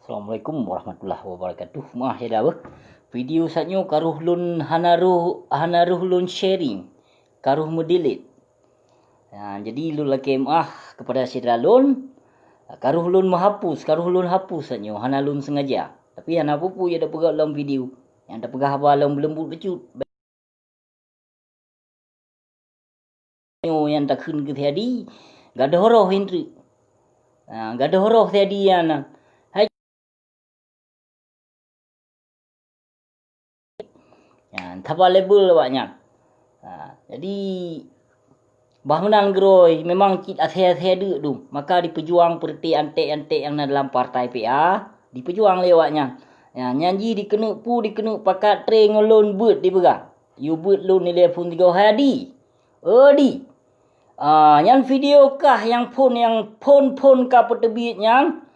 Assalamualaikum warahmatullahi wabarakatuh. Mah ya dah video satnyo karuh lun hanaruh lun sharing. Karuh mendelete. Jadi lun laki kepada sidra lun karuh lun menghapus, karuh lun hapus satnyo hana lun sengaja. Tapi hana pupu ya dah pegak dalam video. Yang dah pegak haba dalam belembut becut. Yang tak kun ke tadi gada horoh hindri. Gada horoh tadi yana. Thapa label awaknya. Jadi bahmenan geroi memang kit athe-athe dek tu. Maka dipejuang perti antek-antek yang dalam partai PA, dipejuang lewatnya. Nyanyi dikenu pakat tre ngolon bet di begang. You bet lon nilai pun 3 hari. Odi. Yang video kah yang pon kah petebit yang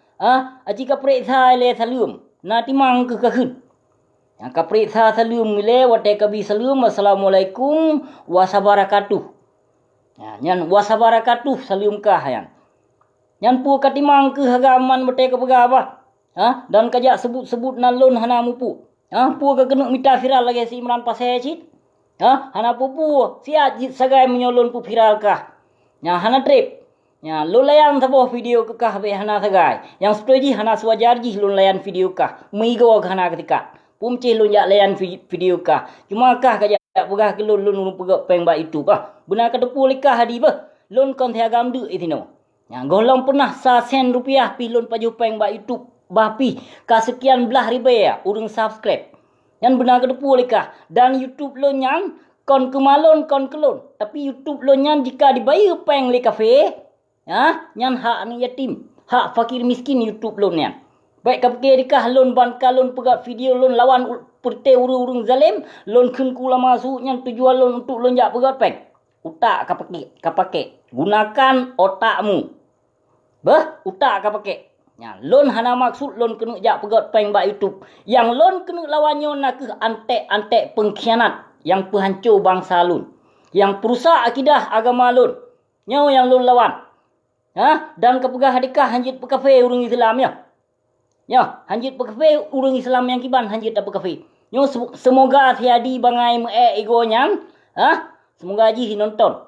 acika periksa le salum. Na timang ke kahun. Yang kapriksa salum mile watai kabi salum. Assalamualaikum wasabarakatuh. Yang wasabarakatuh salum kah yang. Yang pu katimang ke hagaman watai kebaga apa. Dan kajak sebut nalon hana mupu. Pu ke kenuk mita viral lagi si Imran pasai cit. Hana pupu siat jit sagai menyolon pu viral kah. Yang hana trip. Yang lo layan saboh video ke kah be hana sagai. Yang setuju hana swajar jih lo layan video kah. Meigo hana ketika. Pumcih lu jak layan video kah. Cuma kah kajak pegah ke lun pegak peng ba itu kah. Benar kata pulih kah hadi bah. Lun kon tiagam du itino. Yang golong pernah sen rupiah pi lun paju peng ba itu. Bah pi ka sekian belah ribu ya. Urung subscribe. Yang benar kata pulih kah. Dan YouTube lun yang kon kemalon kon kelon. Tapi YouTube lun yang jika dibayar peng le kafe. Yang hak ni yatim. Hak fakir miskin YouTube lun yang. Baik kapke dikah lon ban kalon pegat video lon lawan perte urung zalim lon kun kula masuk yang tujuan lon untuk lon jak pegat pek. Utak kapake. Gunakan otakmu. Utak kapake. Lon hana maksud lon kena jak pegat peng ba YouTube. Yang lon kena lawannya nak ke antek pengkhianat yang penghancur bangsa lon. Yang perusak akidah agama lon. Nyaw yang lon lawan. Dan kepegah hadikah hanjit pekafe urung Islam ya. Ya, hanjit pekafe urung Islam yang kiban hanjit apa kafe. Yo semoga tiadi bangai egonya. Semoga aji nonton.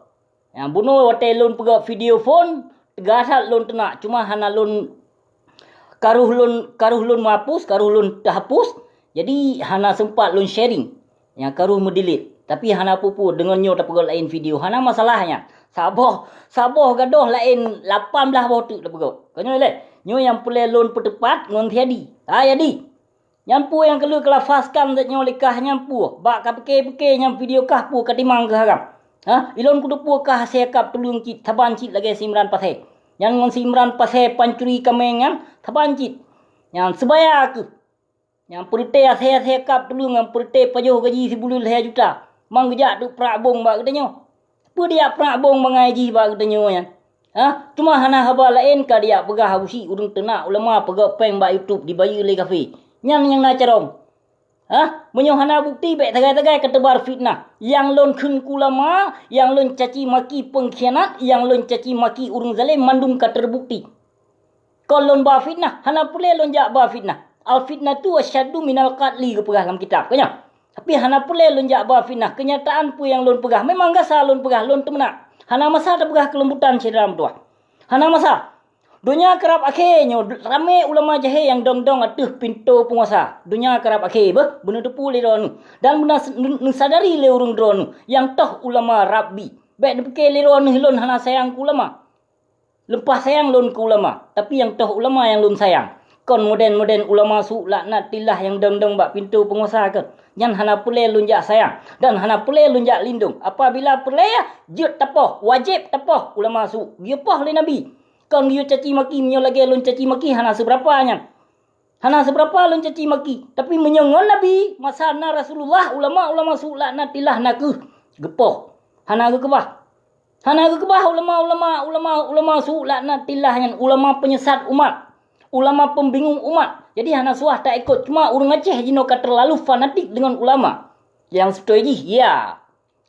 Yang bunuh watai lon pegak video phone tegasat lon tenak. Cuma hana lon karuh lon mahapus, karuh lon terhapus. Jadi hana sempat lon sharing. Yang karuh mendelete. Tapi hana pupu dengan nyo tak pegak lain video. Hana masalahnya. Saboh gadoh lain 18 botuk tak pegak. Kanyo le. Nyo yang pulai lon pertepat ngon tiadi. Yadi. Nyampu yang kelu kelafaskan dat nyo likah nyampu. Bak ka peke nyam video kah pu katimang ke haram. Ilon kudu pu kah sekap tulung cit taban cit lagi Simran pasai. Yang ngon Simran pasai pancuri kameng yang taban cit. Yang sebaya ke. Yang perite sekap tulung yang perite pajoh gaji 10 juta. Mang gejak tu prabong bak katanya. Pu dia prabong mengaji bak katanya yang. Cuma hana haba lain ka dia pegah habusi urung tenak ulama pegah peng ba YouTube dibayar le kafe. Yang nak carong. Menyo hana bukti baik tagai-tagai ketebar fitnah. Yang lon kun ulama, yang lon caci maki pengkhianat, yang lon caci maki urung zalim mandum ka terbukti. Kalau lon ba fitnah, hana pule lon jak ba fitnah. Al fitnah tu asyaddu minal qatli ke pegah dalam kitab kanya. Tapi hana pule lon jak ba fitnah. Kenyataan pu yang lon pegah memang gasa lon pegah lon temenak. Hana masa tak pegah kelembutan cedram tua. Hana masa. Dunia kerap akhirnya ramai ulama jahe yang dong-dong atuh pintu penguasa. Dunia kerap akhir benar tepu le dronu. Dan benar sadari le urung dronu yang toh ulama rabbi. Baik dipikir le dronu lon hana sayang ku ulama. Lempah sayang lon ku ulama, tapi yang toh ulama yang lon sayang. Kon moden ulama su laknat tilah yang dong-dong bak pintu penguasa ke. Yang hana pule lunjak sayang dan hana pule lunjak lindung. Apabila pule jut tapoh, wajib tapoh ulama su. Dia poh le nabi. Kon dia caci maki menyo lagi lun caci maki hana seberapanya. Hana seberapa lun caci maki, tapi menyongon nabi masa na Rasulullah ulama su laknat tilah nak gepoh. Hana ke kebah. Hana ke kebah ulama su laknat tilah yang ulama penyesat umat. Ulama pembingung umat. Jadi hana suah tak ikut. Cuma urung Aceh jino ka terlalu fanatik dengan ulama. Yang setuju ya.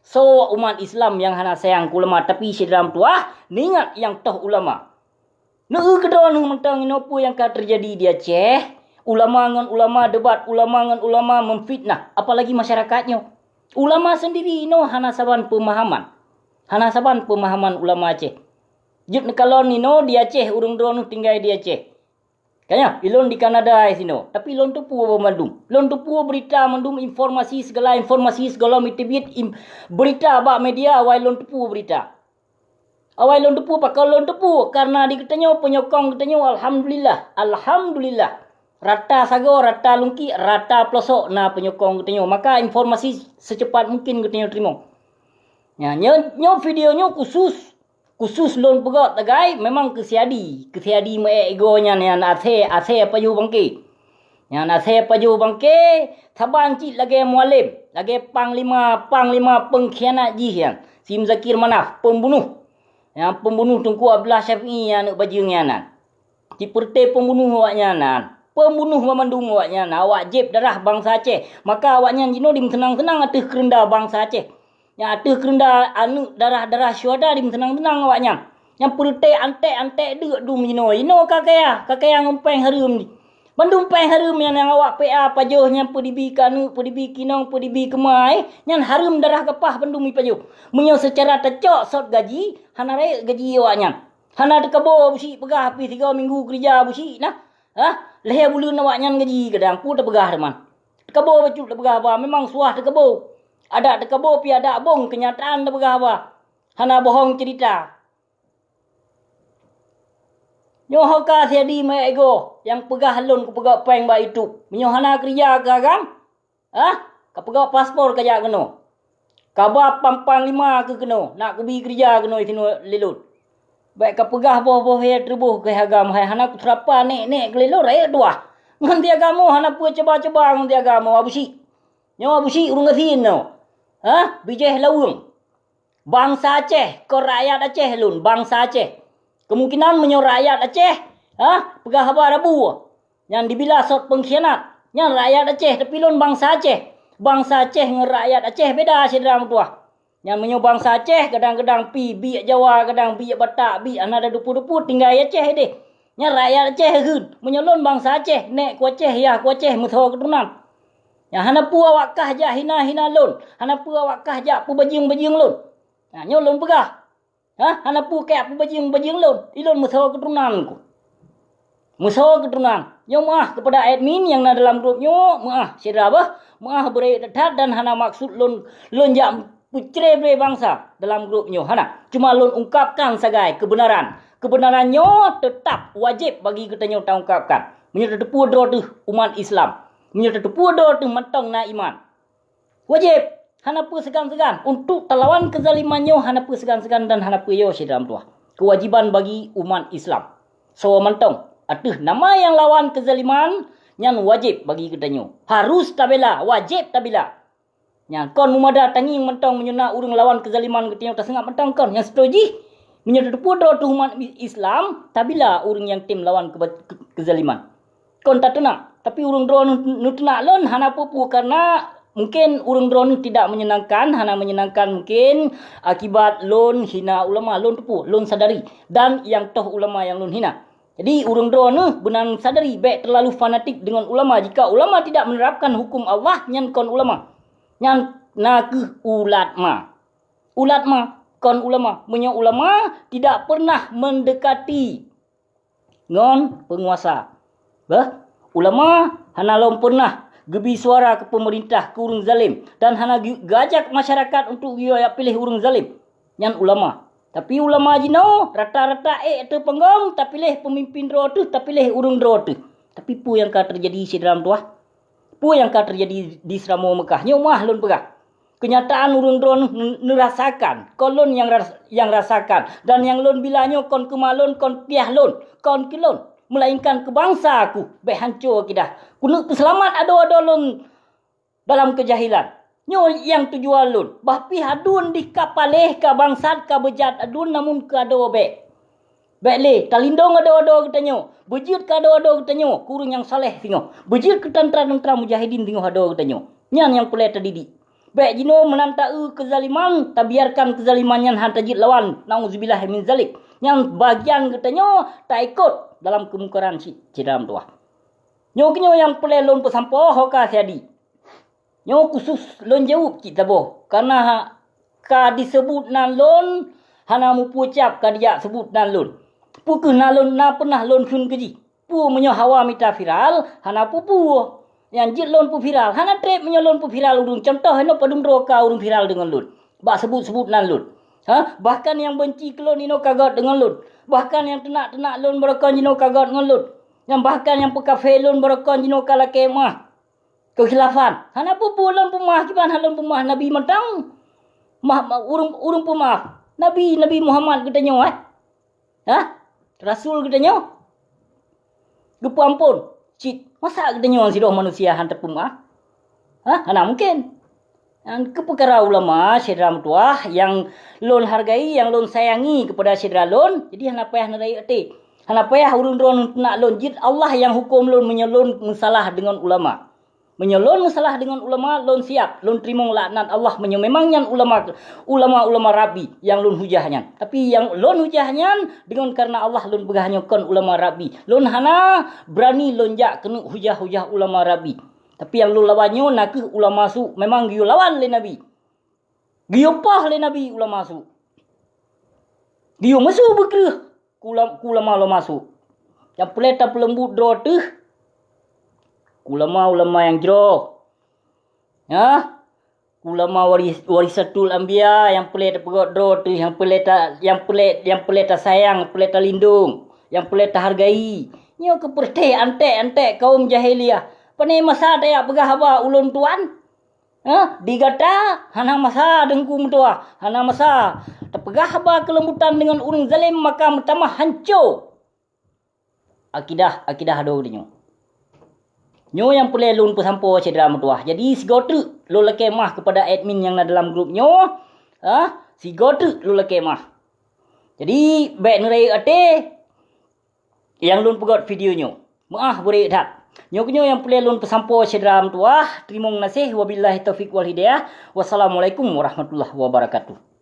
So umat Islam yang hana sayang ulama. Tapi sedram tuah ningat yang toh ulama. Nu kedua nu mentang inopu yang ka terjadi di Aceh. Ulama dengan ulama debat, ulama dengan ulama memfitnah, apalagi masyarakatnya. Ulama sendiri hana saban pemahaman. Hana saban pemahaman ulama Aceh. Jut kalau di Aceh urung drone tinggal di Aceh. Kayaknya ilon di Kanada sino, tapi ilon tu puo mandum. Ilon tu puo berita mandum informasi segala mitibit berita ba media awal ilon tu puo berita. Awal ilon tu puo pakal ilon tu puo karena di katanya penyokong katanya alhamdulillah. Rata sago, rata lungki, rata pelosok na penyokong katanya. Maka informasi secepat mungkin katanya terima. Ya, nyo videonya khusus lon pegot tagai memang kesiadi me egonya ni ase apa ju bangke. Yang ase apa ju bangke saban cik lagi mualim, lagi panglima pengkhianat jihan. Sim Zakir Manaf, pembunuh. Yang pembunuh Tunku Abdullah Syafi'i yang nak bajingnya nan. Cik Perte pembunuh awaknya nan. Pembunuh memandung awaknya nan. Awak jeb darah bangsa Aceh. Maka awaknya jino dim tenang-tenang atau kerendah bangsa Aceh. Yang ada kerendah darah syuhada dim tenang-tenang awaknya. Yang Perte antek dek dum jino. Jino kakaya ngumpeng harum ni. Bandung peng harum yang awak PA pajoh yang PDB kanu, PDB kinong, PDB kemai, yang harum darah kepah bandung mi pajoh. Menyo secara tecok sot gaji, hana raya gaji awaknya. Hana dekabo busi pegah pi 3 minggu kerja busi nah. Leher bulan awaknya gaji kadang pu dah pegah teman. Dekabo becut dah pegah apa, memang suah dekabo. Ada dekabo pi ada bong kenyataan dah pegah apa. Hana bohong cerita. Nyo hoka siadi mai ego yang pegah lon ku pegak peng ba itu. Menyo hana kerja ke agam? Ka pegak paspor kaya keno. Kaba pampang 5 ke keno, nak kebi kerja keno sino lelut. Baik ka pegah boh he terbuh ke agam hai hana ku terapa nek kelelo raya dua. Ngan dia agamo hana pu coba-coba ngan dia agamo abusi. Nyo abusi urung ngasin no. Bijeh lawung. Bangsa Aceh, ko rakyat Aceh lun, bangsa Aceh. Kemungkinan menyo rakyat Aceh, pegah habar abu. Yang dibilah sot pengkhianat. Yang rakyat Aceh, tapi lon bangsa Aceh. Bangsa Aceh dengan rakyat Aceh beda sedang tua. Yang menyo bangsa Aceh, kadang-kadang pi bi Jawa, kadang bi Batak, bi ana ada dupu-dupu tinggal Aceh deh. Yang rakyat Aceh hun, menyo lon bangsa Aceh, nek ku Aceh ya ku Aceh mutho keturunan. Yang hana pu awak kah ja hina lon, hana pu awak kah ja pu bajing lon. Nyo lon pegah. Hana pu kaya pu bajing lon. Ilon musuh keturunan ku. Musuh keturunan. Nyo maah kepada admin yang na dalam grupnya. Maah sira bah. Maah berai dekat dan hana maksud lon jak pucre bre bangsa dalam grupnya. Hana. Cuma lon ungkapkan sagai kebenaran. Kebenarannya tetap wajib bagi kita nyo ta ungkapkan. Menyo tepu do tu umat Islam. Menyo tepu do tu matang na iman. Wajib. Hana pu segan-segan untuk telawan kezalimannya, hana pu segan-segan dan hana pu yo dalam tua. Kewajiban bagi umat Islam. So mantong, atuh nama yang lawan kezaliman yang wajib bagi kedanyo. Harus tabela, wajib tabela. Yang kon mumada tanging mantong menyuna urung lawan kezaliman kedanyo tak sengap mantong kon yang setuju. Menyuna depu do tu umat Islam tabila urung yang tim lawan kezaliman. Kon tak tenang, tapi urung do nu tenang lon hana pu karena mungkin urung drone tidak menyenangkan, hana menyenangkan mungkin akibat lon hina ulama, lon tepu, lon sadari. Dan yang toh ulama yang lon hina. Jadi urung drone benar sadari, baik terlalu fanatik dengan ulama. Jika ulama tidak menerapkan hukum Allah, nyan kon ulama. Nyan nak ulat ma. Ulat ma, kon ulama. Menyo ulama tidak pernah mendekati ngon penguasa. Ulama hana lom pernah gebi suara ke pemerintah ke urung zalim dan hana gajak masyarakat untuk dia pilih urung zalim yang ulama. Tapi ulama jino rata-rata tu penggong tak pilih pemimpin dro tu, tak pilih urung dro tu. Tapi pu yang ka terjadi di dalam tuah, pu yang ka terjadi di Seramo Mekah nyo mah lon pegah. Kenyataan urung dro nerasakan, kolon yang rasakan dan yang lon bilanyo kon kemalon kon piah lon, kon kilon. Melainkan ke bangsa aku baik hancur kita. Kuno selamat ado lon dalam kejahilan. Nyo yang tujuan lon. Bahpi adun di kapaleh ka bangsat ka bejat adun namun ke ado baik. Baik le, talindong ado kita nyo. Bejit ka ado kita nyo. Kurung yang saleh tingo. Bejit ke tantra mujahidin tingo ado kita nyo. Nyan yang pulai terdidik. Baik jino menantai kezaliman, tak biarkan kezaliman yang hantajit lawan. Nauzubillah min zalik. Yang bagian kita nyo tak ikut dalam kemungkaran si dalam tuah. Nyo kenyo yang pelai lon pesampo hoka siadi. Nyo khusus lon jauh kita boh. Karena ka disebut nan lon hana mu pucap ka dia sebut nan lon. Pu ke nan lon na pernah lon sun keji. Pu menyo hawa mita viral hana pu. Yang jit lon pu viral hana trep menyo lon pu viral urung contoh heno padum roka urung viral dengan lon. Ba sebut nan lon. Bahkan yang benci kelon ino kagot dengan lon. Bahkan yang tenak lon berakon ino kagot dengan lon. Yang bahkan yang pekafe lon berakon ino kala kemah. Kekhilafan. Hana pu lon pemah kiban halon pemah Nabi mentang. Urung pemah. Nabi Muhammad kita nyo Rasul kita nyo. Gepu ampun. Cik, masa kita nyo si doh manusia hantar pemah? Hana mungkin. Yang ke perkara ulama syedra mutuah yang lon hargai, yang lon sayangi kepada syedra lon. Jadi hana payah narai ate. Hana payah urun ron nak lon jid Allah yang hukum lon menyelon masalah dengan ulama. Menyelon masalah dengan ulama lon siap, lon terima laknat Allah memang yang ulama rabi yang lon hujahnya. Tapi yang lon hujahnya dengan karena Allah lon begahnya kon ulama rabi. Lon hana berani lonjak kena hujah ulama rabi. Tapi yang lon lawannya nak ulama su memang giyo lawan le Nabi. Giyo pah le Nabi ulama su. Giyo masuk berkerah. Ulama masuk. Yang peleta pelembut draw tu. Ulama yang jero. Ulama warisatul anbiya yang peleta pegot draw tu, yang peleta sayang, peleta lindung, yang peleta hargai. Nyo keperteh antek kaum jahiliyah. Panai masa daya pegah haba ulun tuan. Digata hana masa dengku mutua, hana masa terpegah haba kelembutan dengan urang zalim maka pertama hancur akidah ado dinyo. Nyo yang pelai lun pesampo cedera mutua. Jadi sigotu lo lekemah kepada admin yang ada dalam grup nyo. Sigotu lo lekemah. Jadi baik nerai ate yang lun pegot video nyo. Maaf boleh dak. Nyo yang pelai lun pesampo cedera mutua. Terima kasih wabillahi taufik wal hidayah. Wassalamualaikum warahmatullahi wabarakatuh.